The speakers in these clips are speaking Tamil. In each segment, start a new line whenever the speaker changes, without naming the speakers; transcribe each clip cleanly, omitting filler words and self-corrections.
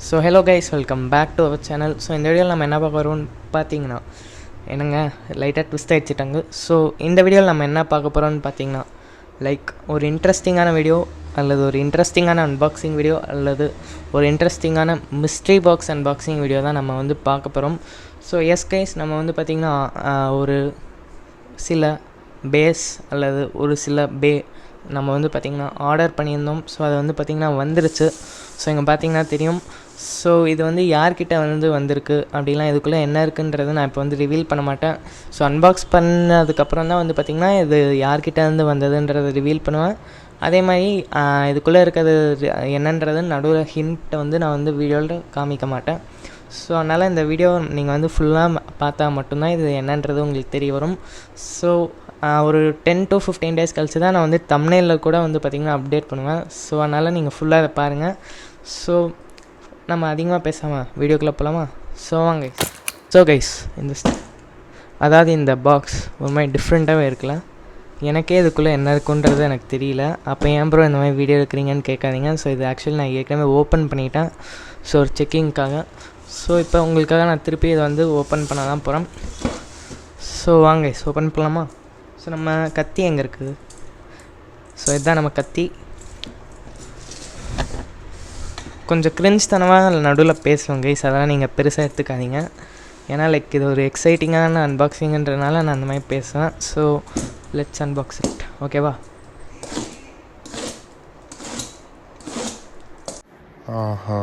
So hello guys, welcome back to our channel. So இந்த வீடியோவில் நம்ம என்ன பார்க்க போகிறோம்னு பார்த்தீங்கன்னா, என்னங்க லைட்டாக ட்விஸ்ட் ஆகிடுச்சிட்டாங்க. ஸோ இந்த வீடியோவில் நம்ம என்ன பார்க்க போகிறோம்னு பார்த்தீங்கன்னா, லைக் ஒரு இன்ட்ரெஸ்டிங்கான வீடியோ அல்லது ஒரு இன்ட்ரெஸ்டிங்கான அன்பாக்சிங் வீடியோ அல்லது ஒரு இன்ட்ரெஸ்டிங்கான மிஸ்ட்ரி பாக்ஸ் அன்பாக்சிங் வீடியோ தான் நம்ம வந்து பார்க்க போகிறோம். ஸோ எஸ் கைஸ், நம்ம வந்து பார்த்திங்கன்னா ஒரு சில பேஸ் அல்லது ஒரு சில நம்ம வந்து பார்த்திங்கன்னா ஆர்டர் பண்ணியிருந்தோம். ஸோ அது வந்து பார்த்திங்கன்னா வந்துருச்சு. ஸோ இங்கே பார்த்திங்கன்னா தெரியும். ஸோ இது வந்து யார்கிட்ட வந்திருக்கு அப்படிலாம் இதுக்குள்ளே என்ன இருக்குன்றது நான் இப்போ வந்து ரிவீல் பண்ண மாட்டேன். ஸோ அன்பாக்ஸ் பண்ணதுக்கப்புறம் தான் வந்து பார்த்திங்கன்னா இது யார்கிட்ட வந்ததுன்றதை ரிவீல் பண்ணுவேன். அதே மாதிரி இதுக்குள்ளே இருக்கிறது என்னன்றது நடுவில் ஹிண்ட்டை வந்து நான் வந்து வீடியோவில் காமிக்க மாட்டேன். ஸோ அதனால் இந்த வீடியோ நீங்கள் வந்து ஃபுல்லாக பார்த்தா மட்டும்தான் இது என்னன்றது உங்களுக்கு தெரிய வரும். ஸோ ஒரு 10 to 15 days கழிச்சு தான் நான் வந்து தம்ப்நெயிலில் கூட வந்து பார்த்திங்கன்னா அப்டேட் பண்ணுவேன். ஸோ அதனால் நீங்கள் ஃபுல்லாக இதை பாருங்கள். ஸோ நம்ம அதிகமாக பேசாமல் வீடியோக்குள்ளே போகலாமா? ஸோ வாங்க. ஸோ கைஸ், அதாவது இந்த பாக்ஸ் ஒரு மாதிரி டிஃப்ரெண்ட்டாகவே இருக்குல்ல. எனக்கே இதுக்குள்ளே என்ன இருக்குன்றது எனக்கு தெரியல. அப்போ ஏன் ப்ரோ இந்த மாதிரி வீடியோ எடுக்கிறீங்கன்னு கேட்காதீங்க. ஸோ இது ஆக்சுவலி நான் ஏற்கனவே ஓப்பன் பண்ணிட்டேன். ஸோ ஒரு செக்கிங்க்காக. ஸோ இப்போ உங்களுக்காக நான் திருப்பி இதை வந்து ஓப்பன் பண்ண தான் போகிறேன். ஸோ வாங்க ஓப்பன் பண்ணலாமா? ஸோ நம்ம கத்தி எங்கே இருக்குது? ஸோ இதுதான் நம்ம கத்தி. கொஞ்சம் கிரிஞ்ச்தனமாக நடுவில் பேசுவோம் கைஸ், அதெல்லாம் நீங்கள் பெருசாக எடுத்துக்காதீங்க. ஏன்னா லைக் இது ஒரு எக்ஸைட்டிங்கான அன்பாக்சிங்கிறதுனால நான் அந்த மாதிரி பேசுவேன். ஸோ லெட்ஸ் அன்பாக்ஸ் இட், ஓகேவா?
ஆஹா,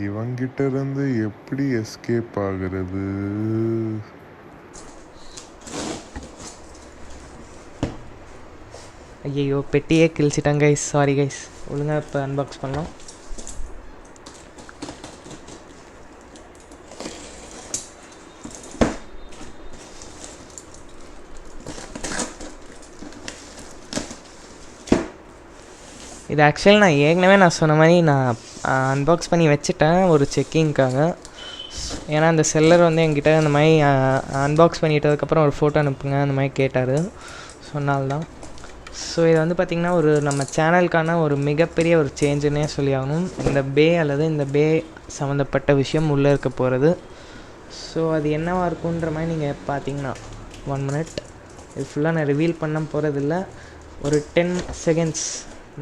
இவங்கிட்ட இருந்து எப்படி எஸ்கேப் ஆகிறது?
ஐயோ, பெட்டியே கிழிச்சிட்டாங்க கைஸ். Sorry guys. ஒழுங்காக இப்போ அன்பாக்ஸ் பண்ணலாம். இது ஆக்சுவலி நான் ஏற்கனவே சொன்ன மாதிரி நான் அன்பாக்ஸ் பண்ணி வச்சுட்டேன் ஒரு செக்கிங்க்காக. ஏன்னா அந்த செல்லர் வந்து என்கிட்ட அந்த மாதிரி அன்பாக்ஸ் பண்ணிட்டதுக்கப்புறம் ஒரு ஃபோட்டோ அனுப்புங்க அந்த மாதிரி கேட்டார். சொன்னால்தான். ஸோ இது வந்து பார்த்திங்கன்னா ஒரு நம்ம சேனலுக்கான ஒரு மிகப்பெரிய ஒரு சேஞ்சுன்னே சொல்லி ஆகணும். இந்த அல்லது இந்த சம்மந்தப்பட்ட விஷயம் உள்ளே இருக்க போகிறது. ஸோ அது என்னவாக இருக்குன்ற மாதிரி நீங்கள் பார்த்தீங்கன்னா 1 minute. இது ஃபுல்லாக நான் ரிவீல் பண்ண போகிறதில்ல. ஒரு 10 seconds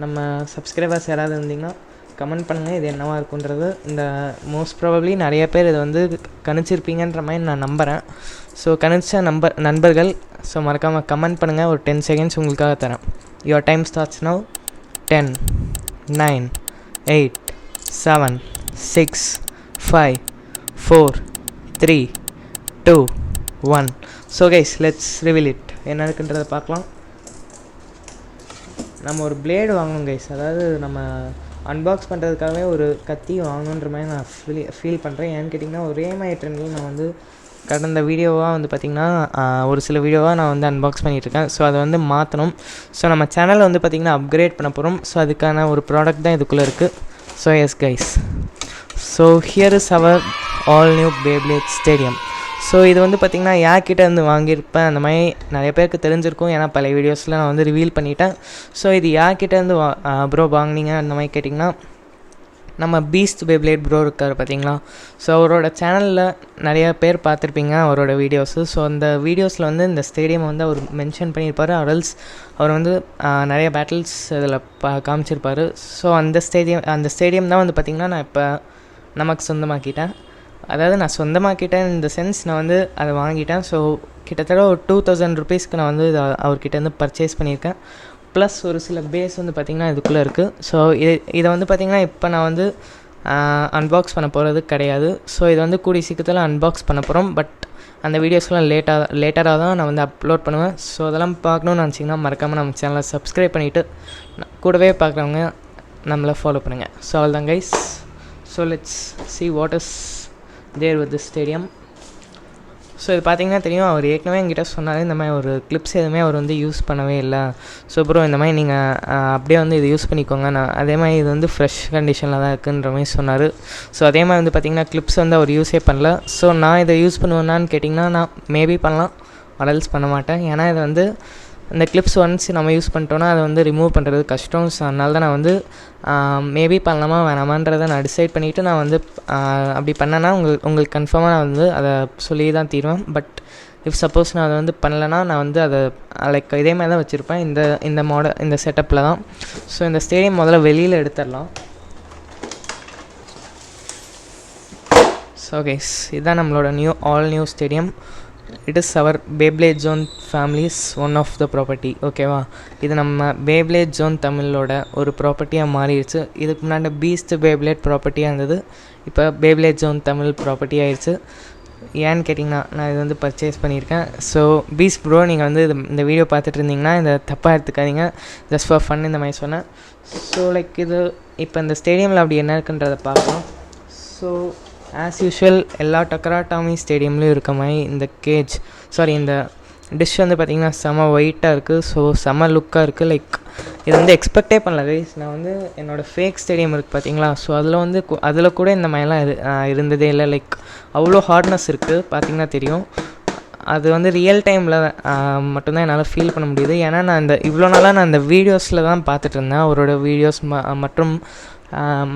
நம்ம சப்ஸ்கிரைபர்ஸ் யாராவது இருந்தீங்கன்னா கமெண்ட் பண்ணுங்கள் இது என்னவாக இருக்குன்றது. இந்த மோஸ்ட் ப்ராபப்ளி நிறைய பேர் இதை வந்து கணிச்சிருப்பீங்கன்ற மாதிரி நான் நம்புகிறேன். ஸோ கணிச்ச நண்பர்கள் ஸோ மறக்காமல் கமெண்ட் பண்ணுங்கள். ஒரு 10 seconds உங்களுக்காக தரேன். Your time starts now. 10 9 8 7 6 5 4 3 2 1. So guys, let's reveal it. என்ன இருக்குன்றதை பார்க்கலாம். நம்ம ஒரு பிளேடு வாங்கணும் கைஸ். அதாவது நம்ம அன்பாக்ஸ் பண்ணுறதுக்காகவே ஒரு கத்தி வாங்கணுன்ற மாதிரி நான் ஃபீல் பண்ணுறேன். ஏன்னு கேட்டிங்கன்னா ஒரே மாதிரி ட்ரெண்டில் நான் வந்து கடந்த வீடியோவாக வந்து பார்த்திங்கன்னா ஒரு சில வீடியோவாக நான் வந்து அன்பாக்ஸ் பண்ணிகிட்ருக்கேன். ஸோ அதை வந்து மாற்றணும். ஸோ நம்ம சேனலை வந்து பார்த்திங்கன்னா அப்கிரேட் பண்ண போகிறோம். ஸோ அதுக்கான ஒரு ப்ராடக்ட் தான் இதுக்குள்ளே இருக்குது. So yes guys, so here is our all new Beyblade stadium. So இது வந்து பார்த்திங்கன்னா யார்கிட்ட இருந்து வாங்கியிருப்பேன் அந்த மாதிரி நிறைய பேருக்கு தெரிஞ்சிருக்கும். ஏன்னா பல வீடியோஸில் நான் வந்து ரிவீல் பண்ணிட்டேன். ஸோ இது யார்கிட்டேருந்து ப்ரோ வாங்கினீங்க அந்த மாதிரி கேட்டிங்கன்னா, நம்ம பீஸ்ட் பேப்ளேட் ப்ரோ இருக்கார் பார்த்தீங்களா. ஸோ அவரோட சேனலில் நிறைய பேர் பார்த்துருப்பீங்க அவரோட வீடியோஸு. ஸோ அந்த வீடியோஸில் வந்து இந்த ஸ்டேடியம் வந்து அவர் மென்ஷன் பண்ணியிருப்பார். அரல்ஸ் அவர் வந்து நிறைய பேட்டில்ஸ் இதில் காமிச்சிருப்பார். ஸோ அந்த ஸ்டேடியம் தான் வந்து பார்த்திங்கன்னா நான் இப்போ நமக்கு சொந்தமாக்கிட்டேன். அதாவது நான் சொந்தமாக்கிட்டேன் இந்த சென்ஸ், நான் வந்து அதை வாங்கிட்டேன். ஸோ கிட்டத்தட்ட ஒரு 2000 rupeesக்கு நான் வந்து அவர்கிட்டேருந்து பர்ச்சேஸ் பண்ணியிருக்கேன். ப்ளஸ் ஒரு சில பேஸ் வந்து பார்த்திங்கன்னா இதுக்குள்ளே இருக்குது. ஸோ இதை வந்து பார்த்திங்கன்னா இப்போ நான் வந்து அன்பாக்ஸ் பண்ண போகிறது கிடையாது. ஸோ இது வந்து கூடிய சீக்கிரத்தில் அன்பாக்ஸ் பண்ண போகிறோம். பட் அந்த வீடியோஸ்லாம் லேட்டராக தான் நான் வந்து அப்லோட் பண்ணுவேன். ஸோ அதெல்லாம் பார்க்கணுன்னு நினச்சிங்கன்னா மறக்காமல் நம்ம சேனலை சப்ஸ்கிரைப் பண்ணிவிட்டு கூடவே பார்க்குறவங்க நம்மளை ஃபாலோ பண்ணுங்கள். ஸோ அவ்வளோதான் guys. So let's see what is there with this stadium. So இது பார்த்திங்கன்னா தெரியும். அவர் ஏற்கனவே என்கிட்ட சொன்னார் இந்த மாதிரி ஒரு கிளிப்ஸ் எதுவுமே அவர் வந்து யூஸ் பண்ணவே இல்லை. ஸோ ப்ரோ இந்த மாதிரி நீங்கள் அப்படியே வந்து இது யூஸ் பண்ணிக்கோங்க. நான் அதே மாதிரி இது வந்து ஃப்ரெஷ் கண்டிஷனில் தான் இருக்குன்ற மாதிரி சொன்னார். ஸோ அதே மாதிரி வந்து பார்த்திங்கன்னா கிளிப்ஸ் வந்து அவர் யூஸே பண்ணல. ஸோ நான் இதை யூஸ் பண்ணுவேன்னான்னு கேட்டிங்கன்னா நான் மேபி பண்ணலாம், அடல்ஸ் பண்ண மாட்டேன். ஏன்னா இது வந்து அந்த கிளிப்ஸ் ஒன்ஸ் நம்ம யூஸ் பண்ணிட்டோன்னா அதை வந்து ரிமூவ் பண்ணுறது கஷ்டம். ஸோ அதனால தான் நான் வந்து மேபி பண்ணலாமா வேணாமான்றதை நான் டிசைட் பண்ணிவிட்டு நான் வந்து அப்படி பண்ணேன்னா உங்களுக்கு கன்ஃபார்மாக நான் வந்து அதை சொல்லி தான் தீருவேன். பட் இஃப் சப்போஸ் நான் அதை வந்து பண்ணலைன்னா நான் வந்து அதை லைக் இதே மாதிரி தான் வச்சுருப்பேன் இந்த செட்டப்பில் தான். ஸோ இந்த ஸ்டேடியம் முதல்ல வெளியில் எடுத்துடலாம். ஸோ கைஸ், இதுதான் நம்மளோட all new stadium. It is our Beyblade zone families one of the property. ஓகேவா, இது நம்ம பேப்ளேட் ஜோன் தமிழோட ஒரு ப்ராப்பர்ட்டியாக மாறிடுச்சு. இதுக்கு முன்னாடி பீஸ்ட் பேப்ளேட் ப்ராப்பர்ட்டியாக இருந்தது, இப்போ பேப்ளேட் ஜோன் தமிழ் ப்ராப்பர்ட்டி ஆயிடுச்சு. ஏன்னு கேட்டிங்கன்னா நான் இது வந்து பர்ச்சேஸ் பண்ணியிருக்கேன். ஸோ பீஸ் ப்ரோ, நீங்கள் வந்து இந்த வீடியோ பார்த்துட்டு இருந்தீங்கன்னா இந்த தப்பாக எடுத்துக்காதீங்க, ஜஸ்ட் ஃபார் ஃபன் இந்த மாதிரி சொன்னேன். ஸோ லைக் இது இப்போ இந்த ஸ்டேடியமில் அப்படி என்ன இருக்குன்றதை பார்க்கலாம். ஸோ ஆஸ் யூஷுவல் எல்லா டக்கராட்டாமி ஸ்டேடியம்லேயும் இருக்க மாதிரி இந்த டிஷ் வந்து பார்த்திங்கன்னா செம ஒயிட்டாக இருக்குது. ஸோ செம லுக்காக இருக்குது. லைக் இது வந்து எக்ஸ்பெக்டே பண்ணல கைஸ். நான் வந்து என்னோடய ஃபேக் ஸ்டேடியம் இருக்குது பார்த்தீங்களா, ஸோ அதில் கூட இந்த மாதிரிலாம் இருந்ததே இல்லை. லைக் அவ்வளோ ஹார்ட்னஸ் இருக்குது, பார்த்திங்கன்னா தெரியும். அது வந்து ரியல் டைமில் மட்டும்தான் என்னால் ஃபீல் பண்ண முடியுது. ஏன்னா நான் இவ்வளோ நாளாக நான் இந்த வீடியோஸில் தான் பார்த்துட்டு இருந்தேன். அவரோட வீடியோஸ் மற்றும்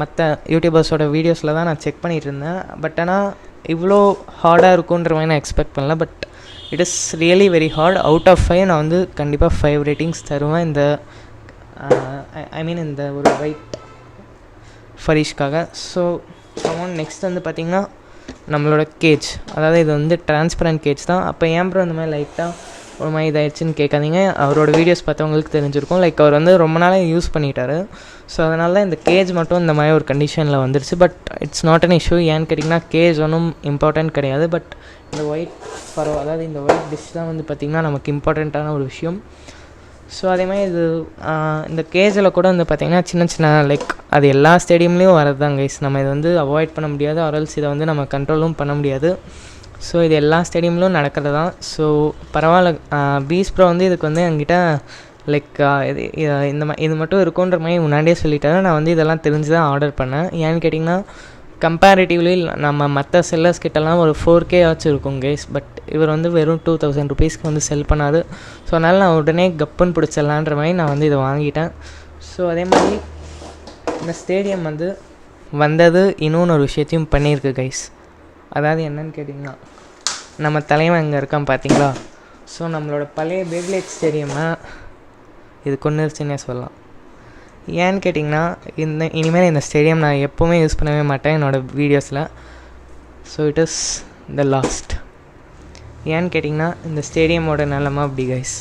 மற்ற யூடியூபர்ஸோட வீடியோஸில் தான் நான் செக் பண்ணிகிட்டு இருந்தேன். பட் ஆனால் இவ்வளோ ஹார்டாக இருக்குன்ற மாதிரி நான் எக்ஸ்பெக்ட் பண்ணல. But it is really very hard. Out of 5 நான் வந்து கண்டிப்பாக 5 ரேட்டிங்ஸ் தருவேன் இந்த இந்த ஒரு ஒயிட் ஃபரிஷ்காக. ஸோ நெக்ஸ்ட் வந்து பார்த்திங்கன்னா நம்மளோட கேஜ், அதாவது இது வந்து டிரான்ஸ்பரண்ட் கேஜ் தான். அப்போ ஏன் ப்ரோ இந்த மாதிரி லைட்டாக ஒரு மாதிரி இதாகிடுச்சின்னு கேட்காதீங்க. அவரோட வீடியோஸ் பார்த்தவங்களுக்கு தெரிஞ்சிருக்கும். லைக் அவர் வந்து ரொம்ப நாளாக யூஸ் பண்ணிட்டார். ஸோ அதனால தான் இந்த கேஜ் மட்டும் இந்த மாதிரி ஒரு கண்டிஷனில் வந்துருச்சு. But it's not an issue. ஏன்னு கேட்டிங்கன்னா கேஜ் ஒன்றும் இம்பார்ட்டண்ட் கிடையாது. பட் இந்த ஒயிட் அதாவது இந்த ஒயிட் டிஷ் தான் வந்து பார்த்திங்கன்னா நமக்கு இம்பார்ட்டண்ட்டான ஒரு விஷயம். ஸோ அதே மாதிரி இந்த கேஜில் கூட வந்து பார்த்திங்கன்னா சின்ன லைக் அது எல்லா ஸ்டேடியம்லேயும் வரது தான் கைஸ். நம்ம இதை வந்து அவாய்ட் பண்ண முடியாது, ஆர்எல்ஸ் இதை வந்து நம்ம கண்ட்ரோலும் பண்ண முடியாது. ஸோ இது எல்லா ஸ்டேடியம்லையும் நடக்கிறது தான். ஸோ பரவாயில்ல, பீஸ் ப்ரோ வந்து இதுக்கு வந்து என்கிட்ட லைக் இது மட்டும் இருக்குன்ற மாதிரி முன்னாடியே சொல்லிட்டாரு. நான் வந்து இதெல்லாம் தெரிஞ்சு தான் ஆர்டர் பண்ணேன். ஏன்னு கேட்டிங்கன்னா கம்பேரிட்டிவ்லி நம்ம மற்ற செல்லர்ஸ் கிட்டலாம் ஒரு 4K ஆச்சும் இருக்கும் கைஸ். பட் இவர் வந்து வெறும் 2000 ருபீஸ்க்கு வந்து செல் பண்ணார். ஸோ அதனால் நான் உடனே கப்புன்னு பிடிச்சிடலான்ற மாதிரி நான் வந்து இதை வாங்கிட்டேன். ஸோ அதே மாதிரி இந்த ஸ்டேடியம் வந்து வந்தது இன்னொன்று ஒரு விஷயத்தையும் பண்ணியிருக்கு கைஸ். அதாவது என்னன்னு கேட்டிங்கன்னா நம்ம தலைவன் இங்கே இருக்கான் பார்த்தீங்களா. ஸோ நம்மளோட பழைய பேப்ளேட் ஸ்டேடியமை இது கொண்டுருச்சுன்னே சொல்லலாம். ஏன்னு கேட்டிங்கன்னா இனிமேல் இந்த ஸ்டேடியம் நான் எப்போவுமே யூஸ் பண்ணவே மாட்டேன் என்னோடய வீடியோஸில். So it is the last. ஏன்னு கேட்டிங்கன்னா இந்த ஸ்டேடியமோட நிலமை அப்படி கைஸ்.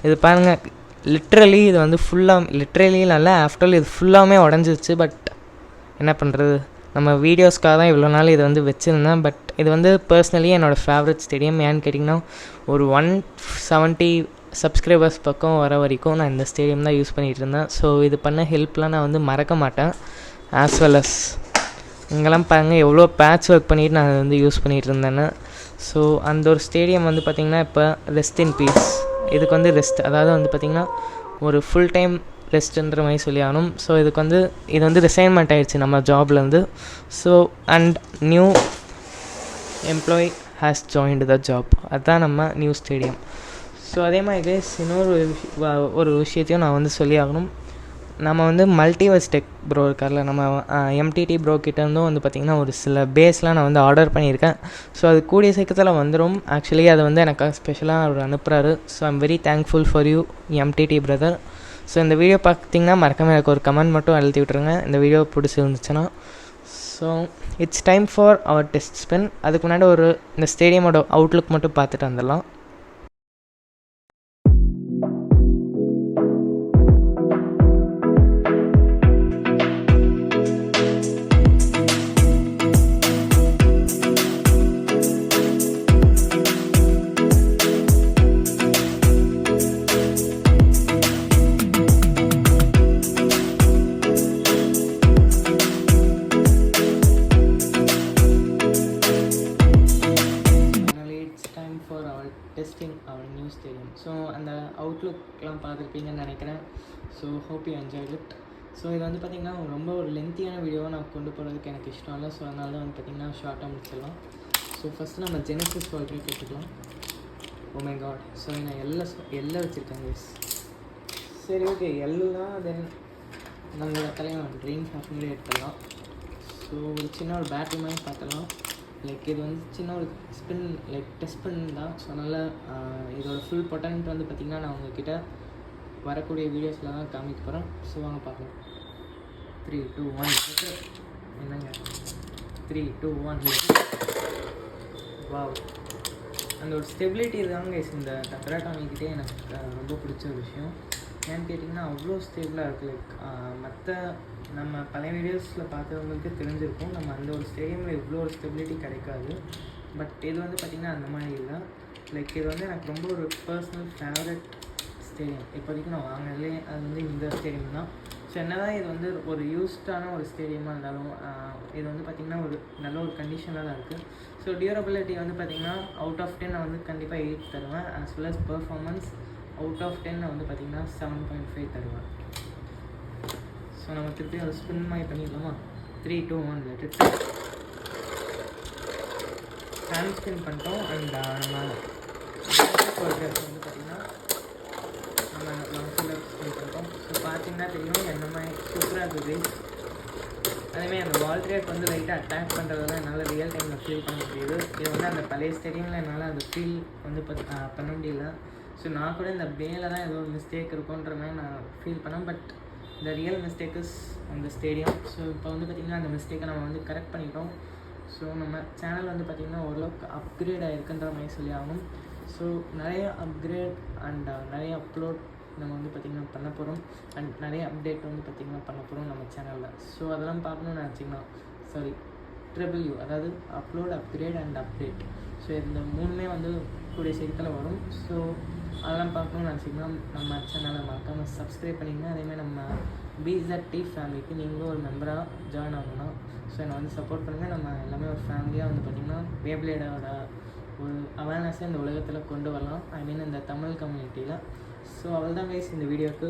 இது பாருங்கள், லிட்ரலி இது வந்து லிட்ரலி நல்லா ஆஃப்டர் இது ஃபுல்லாமே உடஞ்சிருச்சு. பட் என்ன பண்ணுறது, நம்ம வீடியோஸ்க்காக தான் இவ்வளோ நாள் இதை வந்து வச்சுருந்தேன். பட் இது வந்து பர்சனலி என்னோடய ஃபேவரட் ஸ்டேடியம். ஏன்னு கேட்டிங்கன்னா ஒரு 170 சப்ஸ்கிரைபர்ஸ் பக்கம் வர வரைக்கும் நான் இந்த ஸ்டேடியம் தான் யூஸ் பண்ணிகிட்டு இருந்தேன். ஸோ இது பண்ண ஹெல்ப்லாம் நான் வந்து மறக்க மாட்டேன். ஆஸ் வெல் அஸ் இங்கெல்லாம் பாருங்கள் எவ்வளோ பேட்ச் ஒர்க் பண்ணிவிட்டு நான் அதை வந்து யூஸ் பண்ணிகிட்டு இருந்தேன்னு. ஸோ அந்த ஒரு ஸ்டேடியம் வந்து பார்த்திங்கன்னா இப்போ ரெஸ்ட் இன் பீஸ். இதுக்கு வந்து அதாவது வந்து பார்த்திங்கன்னா ஒரு ஃபுல் டைம் ரெஸ்ட்டுன்ற மாதிரி சொல்லி ஆகணும். ஸோ இது வந்து ரிசைன்மெண்ட் ஆகிடுச்சு நம்ம ஜாப்லேருந்து. So and new employee has joined the job. அதுதான் நம்ம நியூ ஸ்டேடியம். ஸோ அதே மாதிரி கைஸ் இன்னொரு ஒரு விஷயத்தையும் நான் வந்து சொல்லி ஆகணும். நம்ம வந்து மல்டிவர்ஸ் டெக் ப்ரோ இருக்கார்ல, நம்ம MTT ப்ரோ கிட்டேருந்தும் வந்து பார்த்திங்கன்னா ஒரு சில பேஸ்லாம் நான் வந்து ஆர்டர் பண்ணியிருக்கேன். ஸோ அது கூடிய சீக்கிரத்தில் வந்துடும். ஆக்சுவலி அதை வந்து எனக்கு ஸ்பெஷலாக அவர் அனுப்புகிறாரு. So I'm very thankful for you MTT brother. So இந்த வீடியோ பார்த்திங்கன்னா மறக்காமல் எனக்கு ஒரு கமெண்ட் மட்டும் எழுதி விட்ருங்க இந்த வீடியோ பிடிச்சிருந்துச்சுன்னா. So it's time for our test spin. அதுக்கு முன்னாடி இந்த ஸ்டேடியமோட அவுட்லுக் மட்டும் பார்த்துட்டு வந்துடலாம். Testing our new stadium. So அந்த அவுட்லுக்லாம் பார்த்துருப்பீங்கன்னு நினைக்கிறேன். So hope you enjoy it. So இது வந்து பார்த்திங்கன்னா ரொம்ப ஒரு லென்த்தியான வீடியோவை நான் கொண்டு போகிறதுக்கு எனக்கு இஷ்டம் இல்லை. ஸோ அதனால தான் வந்து பார்த்திங்கன்னா ஷார்ட்டாக முடிச்சிடலாம். ஸோ ஃபஸ்ட்டு நம்ம ஜெனசிஸ் வால்ட்ரி கேட்டுக்கலாம். Oh my God. ஸோ நான் எல்லாம் வச்சுருக்கேன் கைஸ். சரி ஓகே, எல்லாம் தென் நம்மளோட தலைவன் ட்ரீம் ஷாப்பிங்லேயே எடுத்துடலாம். ஸோ ஒரு சின்ன ஒரு பேட்டரி மாதிரி பார்த்தலாம். லைக் இது வந்து சின்ன ஒரு ஸ்பின் லைக் டெஸ்ட் பண்ணி தான். ஸோ அதனால் இதோட ஃபுல் பொட்டன்ட் வந்து பார்த்திங்கன்னா நான் உங்ககிட்ட வரக்கூடிய வீடியோஸில் தான் காமிக்க போகிறேன். ஸோ வாங்க பார்க்கலாம். 3, 2, 1 என்னங்க 3, 2, 1 வாவ். அந்த ஒரு ஸ்டெபிலிட்டி தாங்க இந்த டக்கராட்டாமிக்கிட்டே எனக்கு ரொம்ப பிடிச்ச ஒரு விஷயம். ஏன்னு கேட்டிங்கன்னா அவ்வளோ ஸ்டேபிளாக இருக்குது. லைக் மற்ற நம்ம பழைய வீடியோஸில் பார்த்தவங்களுக்கு தெரிஞ்சிருக்கும், நம்ம அந்த ஒரு ஸ்டேடியமில் இவ்வளோ ஒரு ஸ்டெபிலிட்டி கிடைக்காது. பட் இது வந்து பார்த்திங்கன்னா அந்த மாதிரி இல்லை. லைக் இது வந்து எனக்கு ரொம்ப ஒரு பர்சனல் ஃபேவரட் ஸ்டேடியம். இப்போதைக்கு நான் வாங்கினதுலே அது வந்து இந்த ஸ்டேடியம் தான். ஸோ என்ன தான் இது வந்து ஒரு யூஸ்டான ஒரு ஸ்டேடியமாக இருந்தாலும் இது வந்து பார்த்திங்கன்னா ஒரு நல்ல ஒரு கண்டிஷனாக தான் இருக்குது. ஸோ டியூரபிலிட்டி வந்து பார்த்திங்கன்னா அவுட் ஆஃப் 10 நான் வந்து கண்டிப்பாக 8 தருவேன். As well as performance out of 10 நான் வந்து பார்த்திங்கன்னா 7.5 தருவேன். ஸோ நம்ம திருப்பி ஒரு ஸ்பின் மாதிரி பண்ணிடலாமா? 3, 2, 1 லெட் ஹேண்ட் ஸ்பின் பண்ணிட்டோம். அண்ட் நம்ம வந்து பார்த்திங்கன்னா நம்ம லாங் ஸ்பின் பண்ணிட்டோம். ஸோ பார்த்திங்கன்னா தெரியும் என்ன மாதிரி சூப்பராக இருக்குது. அதேமாதிரி அந்த வால் ட்ரேக் வந்து லைட்டாக அட்டாக் பண்ணுறதெல்லாம் என்னால் ரியல் டைமில் ஃபீல் பண்ண முடியுது. இது வந்து அந்த பழைய ஸ்டேடியமில் என்னால் அந்த ஃபீல் வந்து பண்ண முடியல. ஸோ நான் கூட இந்த பேல தான் ஏதோ ஒரு மிஸ்டேக் இருக்குன்ற மாதிரி நான் ஃபீல் பண்ணேன். But the real mistake is அந்த ஸ்டேடியம். ஸோ இப்போ வந்து பார்த்திங்கன்னா அந்த மிஸ்டேக்கை நம்ம வந்து கரெக்ட் பண்ணிட்டோம். ஸோ நம்ம சேனல் வந்து பார்த்திங்கன்னா ஓரளவுக்கு அப்கிரேட் ஆகிருக்குன்ற மாதிரி சொல்லி ஆகணும். ஸோ நிறைய அப்கிரேட் அண்ட் நிறைய அப்லோட் நம்ம வந்து பார்த்திங்கன்னா பண்ண போகிறோம். அண்ட் நிறைய அப்டேட் வந்து பார்த்திங்கன்னா பண்ண போகிறோம் நம்ம சேனலில். ஸோ அதெல்லாம் பார்க்கணுன்னு நினச்சிங்கன்னா UU அதாவது upload, upgrade and update. So இந்த 3மே வந்து கூடிய சீக்கிரத்தில் வரும். ஸோ அதெல்லாம் பார்க்கணுன்னு நினச்சிங்கன்னா நம்ம சேனலை மறக்காமல் சப்ஸ்கிரைப் பண்ணிங்கன்னா அதேமாதிரி நம்ம BZT ஃபேமிலிக்கு நீங்களும் ஒரு மெம்பராக ஜாயின் ஆகணும். ஸோ என்னை வந்து சப்போர்ட் பண்ணுங்கள். நம்ம எல்லாமே ஒரு ஃபேமிலியாக வந்து பார்த்திங்கன்னா பேப்ளேடோட ஒரு அவேர்னஸை இந்த உலகத்தில் கொண்டு வரலாம். ஐ மீன் இந்த தமிழ் கம்யூனிட்டியில். ஸோ அவள் தான் கைஸ் இந்த வீடியோவுக்கு.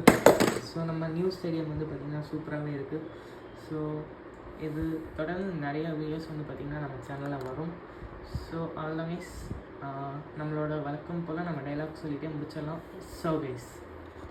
ஸோ நம்ம நியூ ஸ்டேடியம் வந்து பார்த்திங்கன்னா சூப்பராகவே இருக்குது. ஸோ இது தொடர்ந்து நிறைய வீடியோஸ் வந்து பார்த்திங்கன்னா நம்ம சேனலில் வரும். ஸோ அவள் தான் கைஸ் நம்மளோட வழக்கம் போல் நம்ம டைலாக் சொல்லிகிட்டே முடிச்சிடலாம். So guys